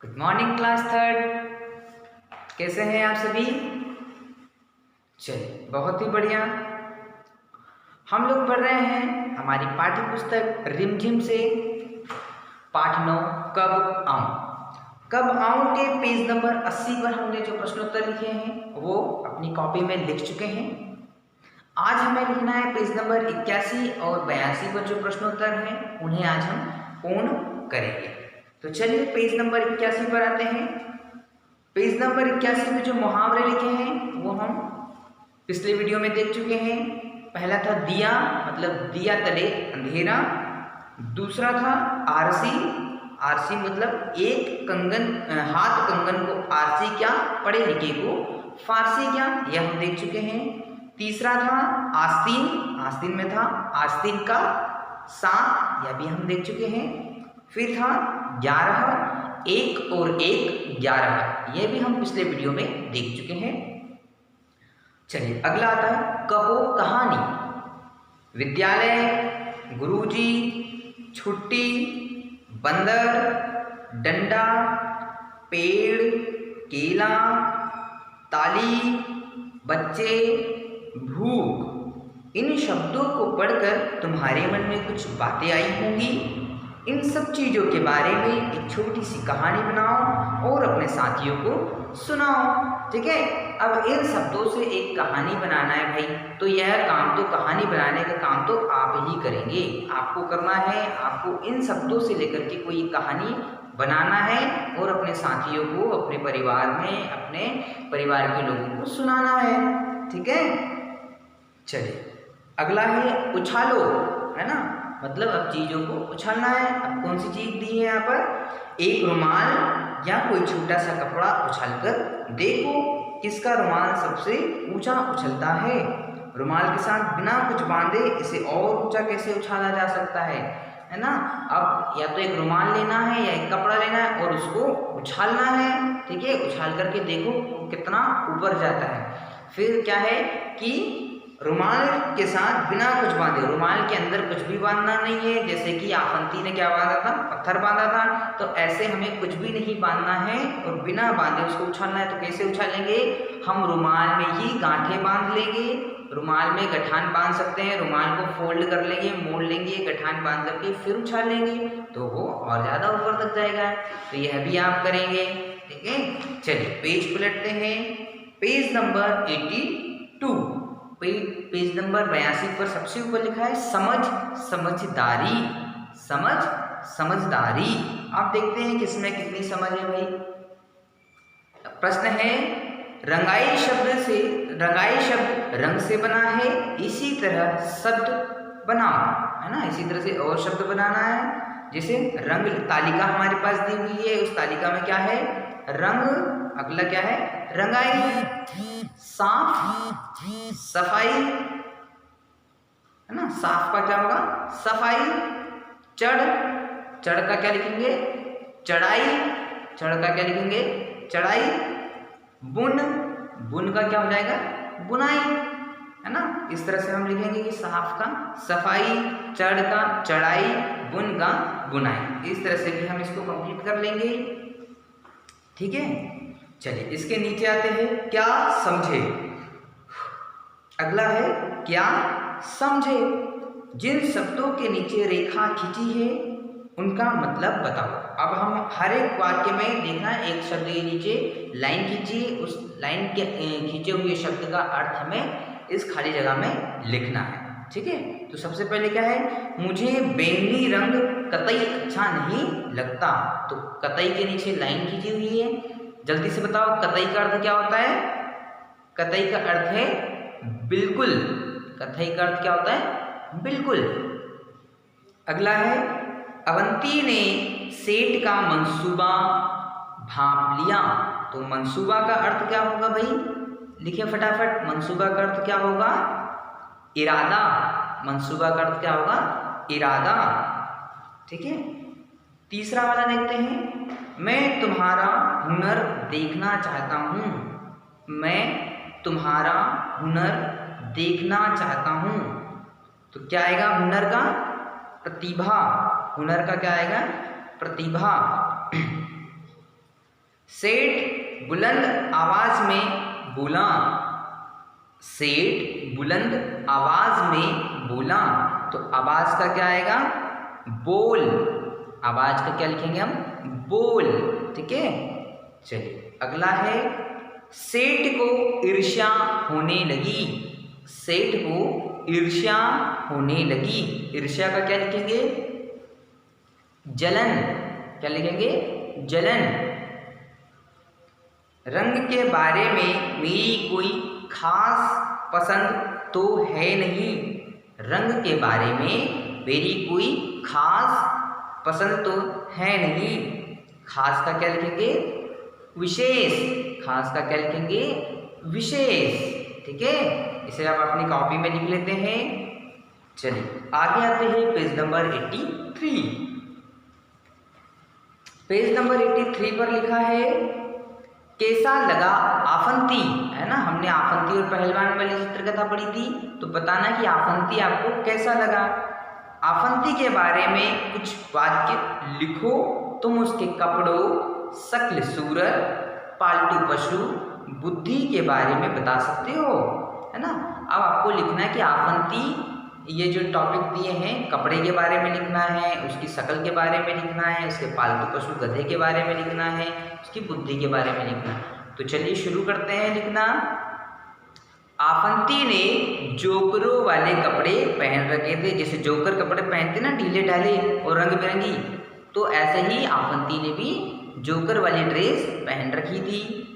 Good morning class third. कैसे हैं आप सभी? चलिए बहुत ही बढ़िया। हम लोग पढ़ रहे हैं हमारी पाठ्य पुस्तक रिमझिम से पाठ 9 कब आऊं। कब आऊं के पेज नंबर 80 पर हमने जो प्रश्नोत्तर लिखे हैं वो अपनी कॉपी में लिख चुके हैं। आज हमें लिखना है पेज नंबर 81 और 82 पर जो प्रश्नोत्तर हैं उन्हें आज हम पूर्ण करेंगे। तो चलिए पेज नंबर 81 पर आते हैं। पेज नंबर 81 में जो मुहावरे लिखे हैं वो हम पिछले वीडियो में देख चुके हैं। पहला था दिया, मतलब दिया तले अंधेरा। दूसरा था आरसी, आरसी मतलब एक कंगन, हाथ कंगन को आरसी क्या, पढ़े लिखे को फारसी क्या, यह हम देख चुके हैं। तीसरा था आस्तीन, आस्तीन में था आस्तीन का सांप, यह भी हम देख चुके हैं। फिर था 11, एक और एक 11, यह भी हम पिछले वीडियो में देख चुके हैं। चलिए अगला आता है कहो कहानी। विद्यालय, गुरुजी, छुट्टी, बंदर, डंडा, पेड़, केला, ताली, बच्चे, भूख। इन शब्दों को पढ़कर तुम्हारे मन में कुछ बातें आई होंगी। इन सब चीज़ों के बारे में एक छोटी सी कहानी बनाओ और अपने साथियों को सुनाओ। ठीक है, अब इन शब्दों से एक कहानी बनाना है भाई, तो यह काम तो कहानी बनाने का काम तो आप ही करेंगे। आपको करना है, आपको इन शब्दों से लेकर के कोई कहानी बनाना है और अपने साथियों को, अपने परिवार में, अपने परिवार के लोगों को सुनाना है। ठीक है, चलिए अगला है उछालो, है ना, मतलब अब चीज़ों को उछालना है। अब कौन सी चीज़ दी है यहाँ पर? एक रुमाल या कोई छोटा सा कपड़ा उछालकर देखो किसका रुमाल सबसे ऊंचा उछलता है। रुमाल के साथ बिना कुछ बांधे इसे और ऊंचा कैसे उछाला जा सकता है ना। अब या तो एक रुमाल लेना है या एक कपड़ा लेना है और उसको उछालना है। ठीक है, उछाल करके देखो कितना ऊपर जाता है। फिर क्या है कि रुमाल के साथ बिना कुछ बांधे, रुमाल के अंदर कुछ भी बांधना नहीं है। जैसे कि आफंती ने क्या बांधा था? पत्थर बांधा था। तो ऐसे हमें कुछ भी नहीं बांधना है और बिना बांधे उसको उछालना है। तो कैसे उछालेंगे? हम रुमाल में ही गांठें बांध लेंगे। रुमाल में गठान बांध सकते हैं, रुमाल को फोल्ड कर लेंगे, मोड़ लेंगे, गठान बांध करके फिर उछाल लेंगे तो वो और ज़्यादा ऊपर तक जाएगा। तो यह भी आप करेंगे। ठीक है, चलिए पेज पलटते हैं। पेज नंबर 82, पेज नंबर 82 पर सबसे ऊपर लिखा है समझ समझदारी। समझ समझदारी। आप देखते हैं कि इसमें कितनी समझ है भाई। प्रश्न है रंगाई शब्द रंग से बना है, इसी तरह शब्द बनाओ, है ना। इसी तरह से और शब्द बनाना है। जैसे रंग, तालिका हमारे पास दी हुई है, उस तालिका में क्या है? रंग। अगला क्या है? रंगाई। साफ, सफाई, है ना। साफ का क्या होगा? सफाई। चढ़, चढ़ का क्या लिखेंगे? चढ़ाई। चढ़ का क्या लिखेंगे? चढ़ाई। बुन, बुन का क्या हो जाएगा? बुनाई, है ना। इस तरह से हम लिखेंगे कि साफ का सफाई, चढ़ का चढ़ाई, बुन का बुनाई। इस तरह से भी हम इसको कंप्लीट कर लेंगे। ठीक है, चलिए इसके नीचे आते हैं क्या समझे। अगला है क्या समझे। जिन शब्दों के नीचे रेखा खींची है उनका मतलब बताओ। अब हम हर एक वाक्य में देखना है, एक शब्द के नीचे लाइन खींचिए, उस लाइन के खींचे हुए शब्द का अर्थ हमें इस खाली जगह में लिखना है। ठीक है, तो सबसे पहले क्या है? मुझे बैंगनी रंग कतई अच्छा नहीं लगता। तो कतई के नीचे लाइन खींची हुई है। जल्दी से बताओ कतई का अर्थ क्या होता है? कतई का अर्थ है बिल्कुल। कतई का अर्थ क्या होता है? बिल्कुल। अगला है अवंती ने सेठ का मंसूबा भांप लिया। तो मंसूबा का अर्थ क्या होगा भाई? लिखिए फटाफट। मंसूबा का अर्थ क्या होगा? इरादा। मंसूबा का अर्थ क्या होगा? इरादा। ठीक है, तीसरा वाला देखते हैं। मैं तुम्हारा हुनर देखना चाहता हूँ। मैं तुम्हारा हुनर देखना चाहता हूँ। तो क्या आएगा हुनर का? प्रतिभा। हुनर का क्या आएगा? प्रतिभा। सेठ बुलंद आवाज में बोला, सेठ बुलंद आवाज में बोला, तो आवाज का क्या आएगा? बोल। आवाज का क्या लिखेंगे हम? बोल। ठीक है, चलिए अगला है, सेठ को ईर्ष्या होने लगी, सेठ को ईर्ष्या होने लगी। ईर्ष्या का क्या लिखेंगे? जलन। क्या लिखेंगे? जलन। रंग के बारे में मेरी कोई खास पसंद तो है नहीं, रंग के बारे में मेरी कोई खास पसंद तो है नहीं। खास का क्या लिखेंगे? विशेष। खास का क्या लिखेंगे? विशेष। ठीक है, इसे आप अपनी कॉपी में लिख लेते हैं। चलिए आगे आते हैं पेज नंबर 83। पेज नंबर 83 पर लिखा है, कैसा लगा आफंती, है ना। हमने आफंती और पहलवान वाली चित्रकथा पढ़ी थी, तो बताना कि आफंती आपको कैसा लगा। आफंती के बारे में कुछ वाक्य लिखो। तुम उसके कपड़ों, शक्ल सूरत, पालतू पशु, बुद्धि के बारे में बता सकते हो, है ना। अब आपको लिखना है कि आफंती, ये जो टॉपिक दिए हैं, कपड़े के बारे में लिखना है, उसकी शक्ल के बारे में लिखना है, उसके पालतू पशु गधे के बारे में लिखना है, उसकी बुद्धि के बारे में लिखना है। तो चलिए शुरू करते हैं लिखना। आफंती ने जोकरों वाले कपड़े पहन रखे थे, जैसे जोकर कपड़े पहनते ना, ढीले ढाले और रंग बिरंगी, तो ऐसे ही आफंती ने भी जोकर वाली ड्रेस पहन रखी थी।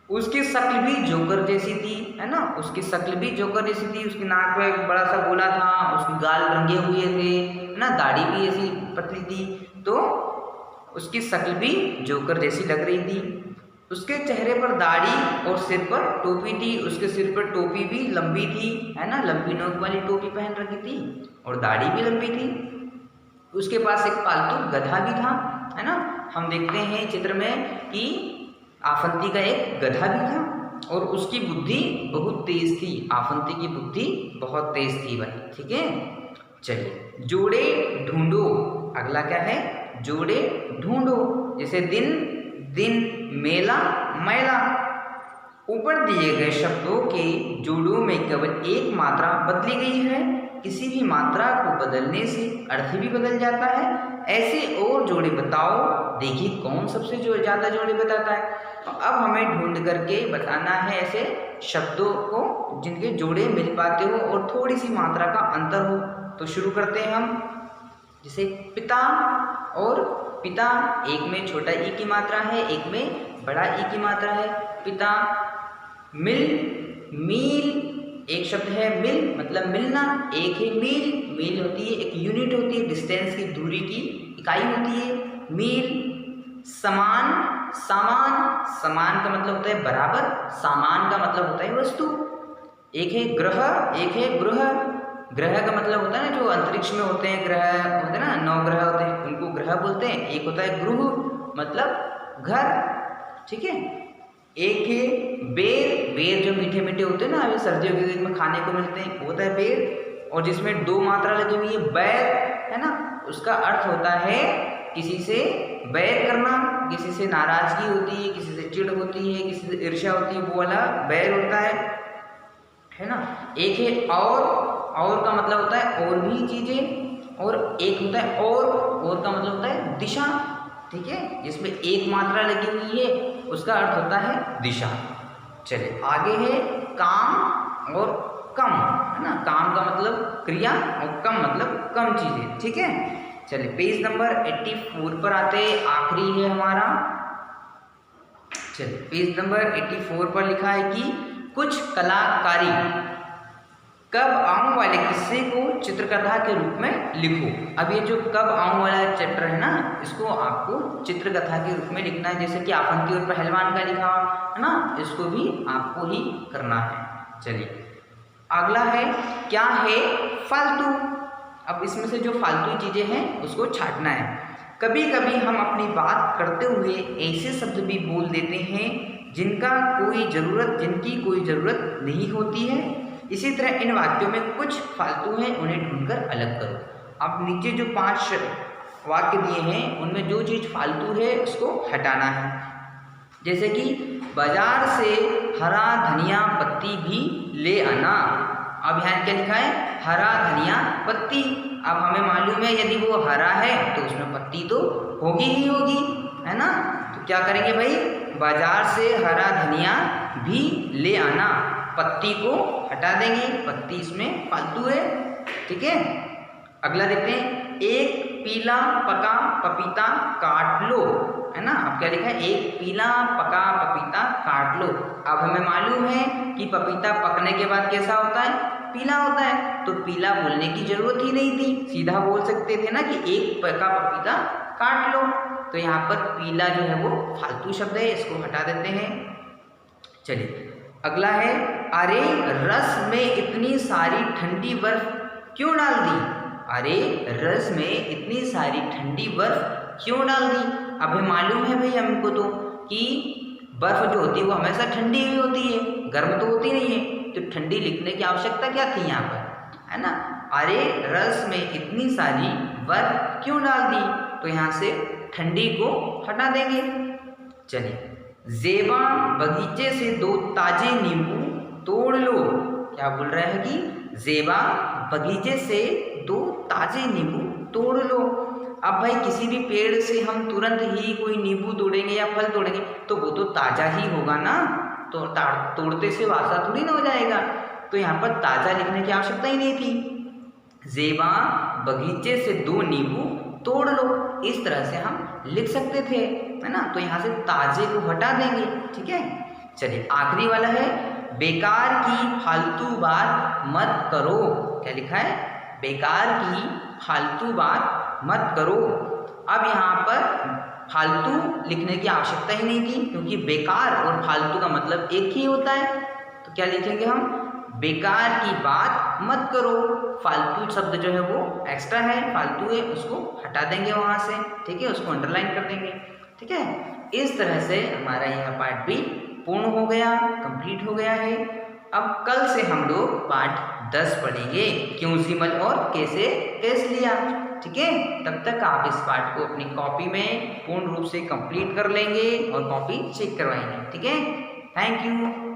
उसकी शक्ल भी जोकर जैसी थी, है ना। उसकी शक्ल भी जोकर जैसी थी। उसकी नाक पे एक बड़ा सा गोला था, उसके गाल रंगे हुए थे, है ना, दाढ़ी भी ऐसी पतली थी, तो उसकी शक्ल भी जोकर जैसी लग रही थी। उसके चेहरे पर दाढ़ी और सिर पर टोपी थी। उसके सिर पर टोपी भी लंबी थी, है ना, लंबी नोक वाली टोपी पहन रखी थी और दाढ़ी भी लंबी थी। उसके पास एक पालतू गधा भी था, है ना। हम देखते हैं चित्र में कि आफंती का एक गधा भी था और उसकी बुद्धि बहुत तेज थी। आफंती की बुद्धि बहुत तेज थी भाई। ठीक है, चलिए जोड़े ढूंढो। अगला क्या है? जोड़े ढूंढो। जैसे दिन, दिन, मेला, मैला। ऊपर दिए गए शब्दों के जोड़ों में केवल एक मात्रा बदली गई है। किसी भी मात्रा को बदलने से अर्थ भी बदल जाता है। ऐसे और जोड़े बताओ, देखिए कौन सबसे ज़्यादा जोड़े बताता है। तो अब हमें ढूंढ करके बताना है ऐसे शब्दों को जिनके जोड़े मिल पाते हो और थोड़ी सी मात्रा का अंतर हो। तो शुरू करते हैं हम। जैसे पिता और पिता, एक में छोटा ई की मात्रा है, एक में बड़ा ई की मात्रा है। पिता। मिल, मील, एक शब्द है मिल, मतलब मिलना, एक है मील। मील होती है एक यूनिट होती है, डिस्टेंस की, दूरी की इकाई होती है मील। समान, सामान, समान का मतलब होता है बराबर, सामान का मतलब होता है वस्तु। एक है ग्रह, एक है गृह। ग्रह का मतलब होता है ना जो अंतरिक्ष में होते हैं, ग्रह होते हैं ना, 9 ग्रह होते हैं, उनको ग्रह बोलते हैं। एक होता है गृह, मतलब घर। ठीक है, एक है बेर। बेर जो मीठे मीठे होते हैं ना, अभी सर्दियों के दिन में खाने को मिलते हैं, वो होता है बेर। और जिसमें 2 मात्रा लगी हुई है, बैर, है ना, उसका अर्थ होता है किसी से बैर करना, किसी से नाराजगी होती है, किसी से चिढ़ होती है, किसी से ईर्ष्या होती है, वो वाला बैर होता है ना। एक है और का मतलब होता है और भी चीजें, और एक होता है और का मतलब होता है दिशा। ठीक है, जिसमें एक मात्रा लगी हुई है उसका अर्थ होता है दिशा। चलिए आगे है काम और कम, है ना। काम का मतलब क्रिया और कम मतलब कम चीजें। ठीक है, चलिए पेज नंबर 84 पर आते हैं, आखिरी है हमारा। चलिए पेज नंबर 84 पर लिखा है कि कुछ कलाकारी। कब आऊं वाले किस्से को चित्रकथा के रूप में लिखो। अब ये जो कब आऊं वाला चैप्टर है ना, इसको आपको चित्रकथा के रूप में लिखना है। जैसे कि आफंती और पहलवान का लिखा है ना, इसको भी आपको ही करना है। चलिए अगला है, क्या है फालतू। अब इसमें से जो फालतू चीजें हैं उसको छांटना है। कभी कभी हम अपनी बात करते हुए ऐसे शब्द भी बोल देते हैं जिनकी कोई ज़रूरत नहीं होती है। इसी तरह इन वाक्यों में कुछ फालतू हैं, उन्हें ढूंढकर अलग करो। अब नीचे जो 5 वाक्य दिए हैं उनमें जो चीज़ फालतू है उसको हटाना है। जैसे कि बाजार से हरा धनिया पत्ती भी ले आना। अब यहाँ क्या लिखा है, हरा धनिया पत्ती। अब हमें मालूम है यदि वो हरा है तो उसमें पत्ती तो होगी ही होगी, है ना। तो क्या करेंगे भाई, बाजार से हरा धनिया भी ले आना, पत्ती को हटा देंगे, पत्ती इसमें फालतू है, ठीक है। अगला देखते हैं, एक पीला पका पपीता काट लो, है ना। अब क्या लिखा है, एक पीला पका पपीता काट लो। अब हमें मालूम है कि पपीता पकने के बाद कैसा होता है, पीला होता है, तो पीला बोलने की जरूरत ही नहीं थी, सीधा बोल सकते थे ना कि एक पका पपीता काट लो। तो यहाँ पर पीला जो है वो फालतू शब्द है, इसको हटा देते हैं। चलिए अगला है, अरे रस में इतनी सारी ठंडी बर्फ क्यों डाल दी। अरे रस में इतनी सारी ठंडी बर्फ क्यों डाल दी। अब मालूम है भाई हमको तो कि बर्फ जो होती है वो हमेशा ठंडी ही होती है, गर्म तो होती नहीं है, तो ठंडी लिखने की आवश्यकता क्या थी यहाँ पर, है ना। अरे रस में इतनी सारी बर्फ क्यों डाल दी, तो यहाँ से ठंडी को हटा देंगे। चलिए, ज़ेबा बगीचे से 2 ताजे नींबू तोड़ लो। क्या बोल रहा है कि ज़ेबा बगीचे से 2 ताजे नींबू तोड़ लो। अब भाई किसी भी पेड़ से हम तुरंत ही कोई नींबू तोड़ेंगे या फल तोड़ेंगे तो वो तो ताज़ा ही होगा ना, तो तोड़ते से वासा थोड़ी ना हो जाएगा, तो यहाँ पर ताज़ा लिखने की आवश्यकता ही नहीं थी। ज़ेबा बगीचे से 2 नींबू तोड़ लो, इस तरह से हम लिख सकते थे, है ना। तो यहाँ से ताजे को हटा देंगे, ठीक है। चलिए आखिरी वाला है, बेकार की फालतू बात मत करो। क्या लिखा है, बेकार की फालतू बात मत करो। अब यहाँ पर फालतू लिखने की आवश्यकता ही नहीं थी, क्योंकि बेकार और फालतू का मतलब एक ही होता है। तो क्या लिखेंगे हम, बेकार की बात मत करो। फालतू शब्द जो है वो एक्स्ट्रा है, फालतू है, उसको हटा देंगे वहाँ से, ठीक है, उसको अंडरलाइन कर देंगे, ठीक है। इस तरह से हमारा यह पार्ट भी पूर्ण हो गया, कंप्लीट हो गया है। अब कल से हम लोग पार्ट 10 पढ़ेंगे, क्यों जिमल और कैसे टेस्ट लिया, ठीक है। तब तक आप इस पार्ट को अपनी कॉपी में पूर्ण रूप से कंप्लीट कर लेंगे और कॉपी चेक करवाएंगे, ठीक है। Thank you.